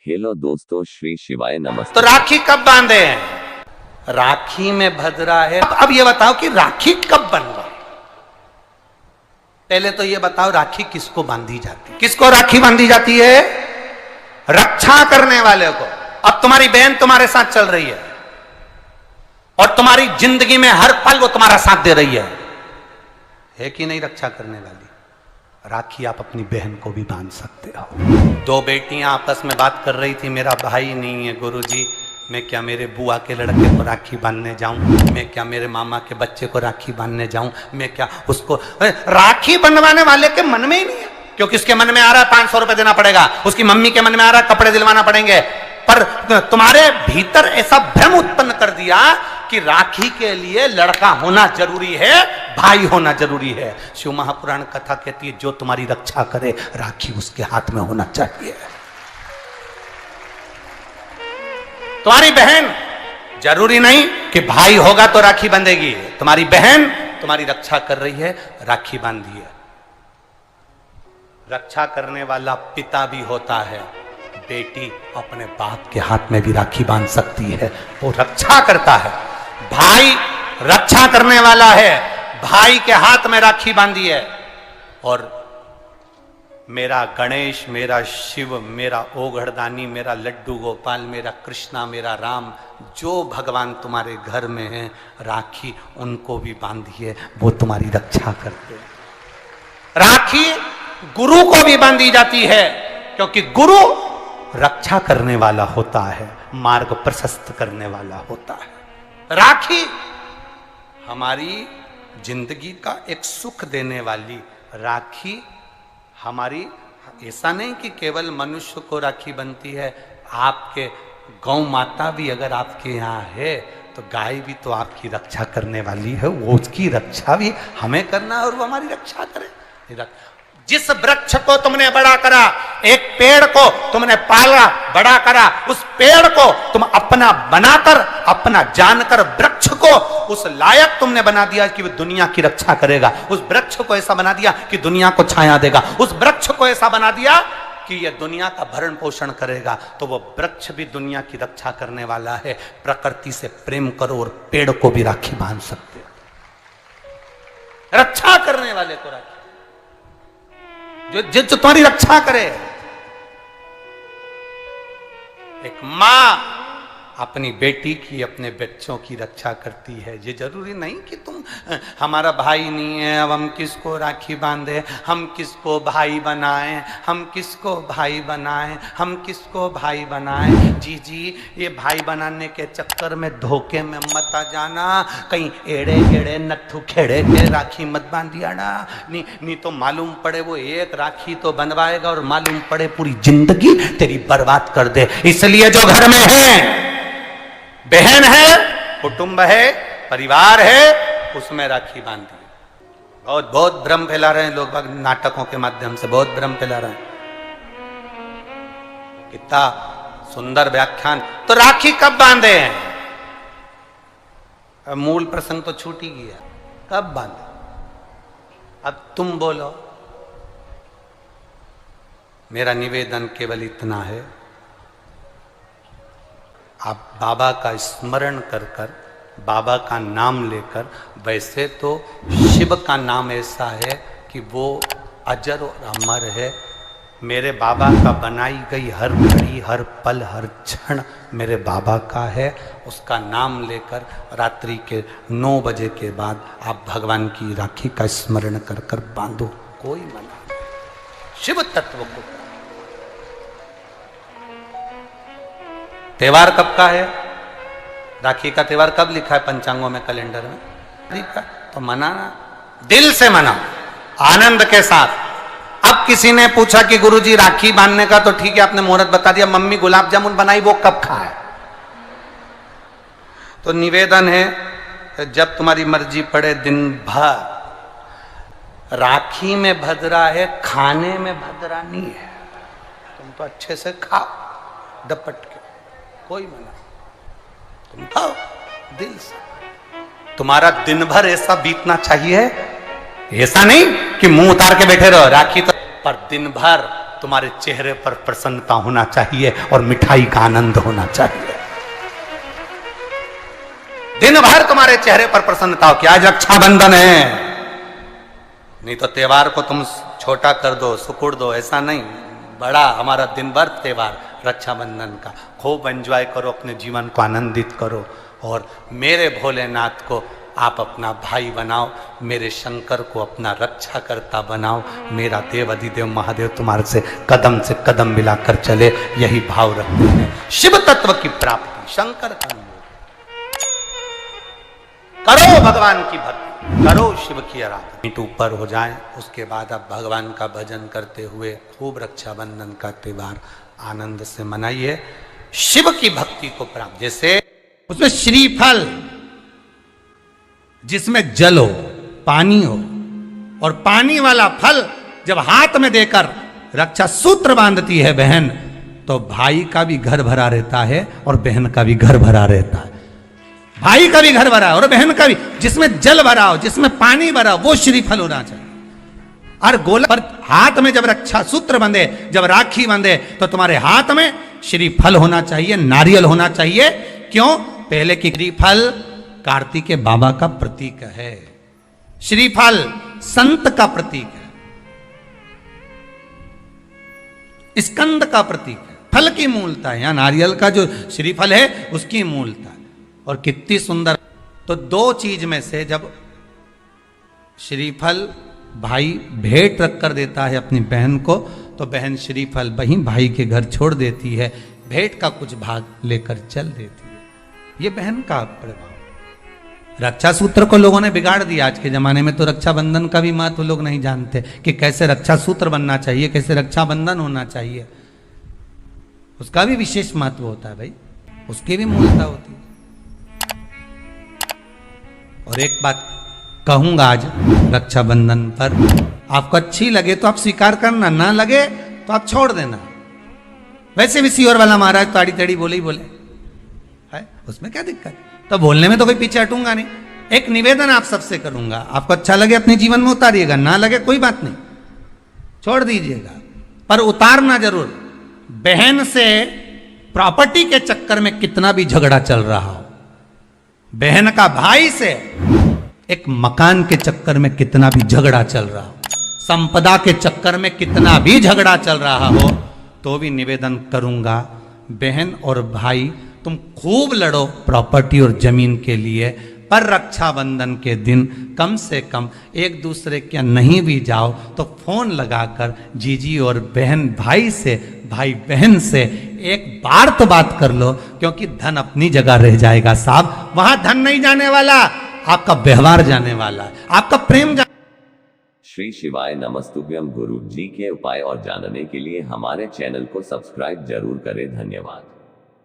Hello दोस्तों, श्री शिवाय नमस्ते। तो राखी कब बांधे हैं? राखी में भद्रा है। अब ये बताओ कि राखी कब बन रहा? पहले तो ये बताओ राखी किसको बांधी जाती है? किसको राखी बांधी जाती है? रक्षा करने वाले को। अब तुम्हारी बहन तुम्हारे साथ चल रही है और तुम्हारी जिंदगी में हर पल वो तुम्हारा साथ दे रही है कि नहीं? रक्षा करने वाली राखी आप अपनी बहन को भी बांध सकते हो। दो बेटियां आपस में बात कर रही थी, मेरा भाई नहीं है गुरुजी, मैं क्या मेरे बुआ के लड़के को राखी बांधने जाऊं? मैं क्या मेरे मामा के बच्चे को राखी बांधने जाऊं? मैं क्या उसको राखी बंधवाने वाले के मन में ही नहीं है, क्योंकि उसके मन में आ रहा है 500 रुपए देना पड़ेगा, उसकी मम्मी के मन में आ रहा है कपड़े दिलवाना पड़ेंगे। पर तुम्हारे भीतर ऐसा भ्रम उत्पन्न कर दिया कि राखी के लिए लड़का होना जरूरी है, भाई होना जरूरी है। शिव महापुराण कथा कहती है जो तुम्हारी रक्षा करे राखी उसके हाथ में होना चाहिए। तुम्हारी बहन जरूरी नहीं कि भाई होगा तो राखी बांधेगी। तुम्हारी बहन तुम्हारी रक्षा कर रही है, राखी बांधिए। रक्षा करने वाला पिता भी होता है। बेटी अपने बाप के हाथ में भी राखी बांध सकती है, वो रक्षा करता है। भाई रक्षा करने वाला है, भाई के हाथ में राखी बांधी है। और मेरा गणेश, मेरा शिव, मेरा ओघड़दानी, मेरा लड्डू गोपाल, मेरा कृष्णा, मेरा राम, जो भगवान तुम्हारे घर में है, राखी उनको भी बांधिए, वो तुम्हारी रक्षा करते हैं। राखी गुरु को भी बांधी जाती है, क्योंकि गुरु रक्षा करने वाला होता है, मार्ग प्रशस्त करने वाला होता है। राखी हमारी जिंदगी का एक सुख देने वाली, राखी हमारी, ऐसा नहीं कि केवल मनुष्य को राखी बनती है, आपके गौ माता भी अगर आपके यहाँ है तो गाय भी तो आपकी रक्षा करने वाली है, वो उसकी रक्षा भी हमें करना है और वो हमारी रक्षा करे। जिस वृक्ष को तुमने बड़ा करा, एक पेड़ को तुमने पाला बड़ा करा, उस पेड़ को तुम अपना बनाकर, अपना जानकर वृक्ष को उस लायक तुमने बना दिया कि वो दुनिया की रक्षा करेगा। उस वृक्ष को ऐसा बना दिया कि दुनिया को छाया देगा। उस वृक्ष को ऐसा बना दिया कि यह दुनिया का भरण पोषण करेगा। तो वो वृक्ष भी दुनिया की रक्षा करने वाला है। प्रकृति से प्रेम करो और पेड़ को भी राखी बांध सकते हो। रक्षा करने वाले को राखी, जो तुम्हारी रक्षा करे। एक मां अपनी बेटी की, अपने बच्चों की रक्षा करती है। ये जरूरी नहीं कि तुम हमारा भाई नहीं है, अब हम किसको राखी बांधे, हम किसको भाई बनाएं, हम किसको भाई बनाएं, हम किसको भाई बनाएं। जी ये भाई बनाने के चक्कर में धोखे में मत आ जाना, कहीं एड़े गेड़े नट्ठू खेड़े के राखी मत बांधिया ना। नहीं तो मालूम पड़े वो एक राखी तो बनवाएगा और मालूम पड़े पूरी जिंदगी तेरी बर्बाद कर दे। इसलिए जो घर में है, बहन है, कुटुंब है, परिवार है, उसमें राखी बांधी। बहुत भ्रम फैला रहे हैं लोग, नाटकों के माध्यम से बहुत भ्रम फैला रहे हैं। कितना सुंदर व्याख्यान। तो राखी कब बांधे हैं? अब मूल प्रसंग तो छूट ही गया, कब बांधे? अब तुम बोलो। मेरा निवेदन केवल इतना है, आप बाबा का स्मरण कर कर, बाबा का नाम लेकर, वैसे तो शिव का नाम ऐसा है कि वो अजर और अमर है। मेरे बाबा का बनाई गई हर घड़ी, हर पल, हर क्षण मेरे बाबा का है। उसका नाम लेकर रात्रि के 9 बजे के बाद आप भगवान की राखी का स्मरण कर कर बांधो, कोई मना नहीं। शिव तत्व को। त्योहार कब का है? राखी का त्योहार कब लिखा है पंचांगों में, कैलेंडर में? लिखा तो मनाना, दिल से मनाओ, आनंद के साथ। अब किसी ने पूछा कि गुरुजी राखी बांधने का तो ठीक है, आपने मुहूर्त बता दिया, मम्मी गुलाब जामुन बनाई, वो कब खाए? तो निवेदन है, जब तुम्हारी मर्जी पड़े दिन भर। राखी में भद्रा है, खाने में भद्रा नहीं है। तुम तो अच्छे से खाओ दपट के, कोई मना, तुम खाओ दिल से। तुम्हारा दिन भर ऐसा बीतना चाहिए, ऐसा नहीं कि मुंह उतार के बैठे रहो। राखी तो पर दिन भर तुम्हारे चेहरे पर प्रसन्नता होना चाहिए और मिठाई का आनंद होना चाहिए। दिन भर तुम्हारे चेहरे पर प्रसन्नता हो कि आज रक्षाबंधन है, नहीं तो त्योहार को तुम छोटा कर दो, सुकुड़ दो, ऐसा नहीं। बड़ा हमारा दिन भर त्योहार रक्षाबंधन का, खूब एंजॉय करो, अपने जीवन को आनंदित करो और मेरे भोलेनाथ को आप अपना भाई बनाओ, मेरे शंकर को अपना रक्षा करता बनाओ, मेरा देव अधिदेव महादेव तुम्हारे से कदम मिलाकर चले, यही भाव रखते हैं। शिव तत्व की प्राप्ति, शंकर का करो, भगवान की भक्ति करो, शिव की आराधना, मीट ऊपर हो जाए। उसके बाद आप भगवान का भजन करते हुए खूब रक्षाबंधन का त्योहार आनंद से मनाइए, शिव की भक्ति को प्राप्त। जैसे उसमें श्रीफल, जिसमें जल हो, पानी हो, और पानी वाला फल जब हाथ में देकर रक्षा सूत्र बांधती है बहन, तो भाई का भी घर भरा रहता है और बहन का भी घर भरा रहता है। भाई का भी घर भरा और बहन का भी, जिसमें जल भरा हो, जिसमें पानी भरा हो, वो श्रीफल होना चाहिए। और गोला पर हाथ में जब रक्षा सूत्र बंधे, जब राखी बंधे, तो तुम्हारे हाथ में श्रीफल होना चाहिए, नारियल होना चाहिए। क्यों? पहले की श्रीफल कार्तिक के बाबा का प्रतीक है, श्रीफल संत का प्रतीक है, स्कंद का प्रतीक है, फल की मूलता है। यहां नारियल का जो श्रीफल है उसकी मूलता है। और कितनी सुंदर। तो दो चीज में से जब श्रीफल भाई भेंट रख कर देता है अपनी बहन को, तो बहन श्रीफल वहीं भाई के घर छोड़ देती है, भेंट का कुछ भाग लेकर चल देती है। ये बहन का प्रभाव। रक्षा सूत्र को लोगों ने बिगाड़ दिया। आज के जमाने में तो रक्षाबंधन का भी महत्व लोग नहीं जानते कि कैसे रक्षा सूत्र बनना चाहिए, कैसे रक्षाबंधन होना चाहिए। उसका भी विशेष महत्व होता है भाई, उसकी भी मूलता होती है। और एक बात कहूंगा आज रक्षाबंधन पर, आपको अच्छी लगे तो आप स्वीकार करना, ना लगे तो आप छोड़ देना। वैसे भी सीहोर वाला महाराज ताड़ी ताड़ी बोले ही बोले है, उसमें क्या दिक्कत? तो बोलने में तो कोई पीछे हटूंगा नहीं। एक निवेदन आप सबसे करूंगा, आपको अच्छा लगे अपने जीवन में उतारिएगा, ना लगे कोई बात नहीं, छोड़ दीजिएगा, पर उतारना जरूर। बहन से प्रॉपर्टी के चक्कर में कितना भी झगड़ा चल रहा हो, बहन का भाई से एक मकान के चक्कर में कितना भी झगड़ा चल रहा हो, संपदा के चक्कर में कितना भी झगड़ा चल रहा हो, तो भी निवेदन करूंगा, बहन और भाई तुम खूब लड़ो प्रॉपर्टी और जमीन के लिए, पर रक्षाबंधन के दिन कम से कम एक दूसरे के नहीं भी जाओ तो फोन लगाकर जीजी और बहन भाई से, भाई बहन से एक बार तो बात कर लो, क्योंकि धन अपनी जगह रह जाएगा साहब। वहां धन नहीं जाने वाला, आपका व्यवहार जाने वाला है, आपका प्रेम श्री शिवाय नमस्तुभ्यम। गुरु जी के उपाय और जानने के लिए हमारे चैनल को सब्सक्राइब जरूर करें। धन्यवाद।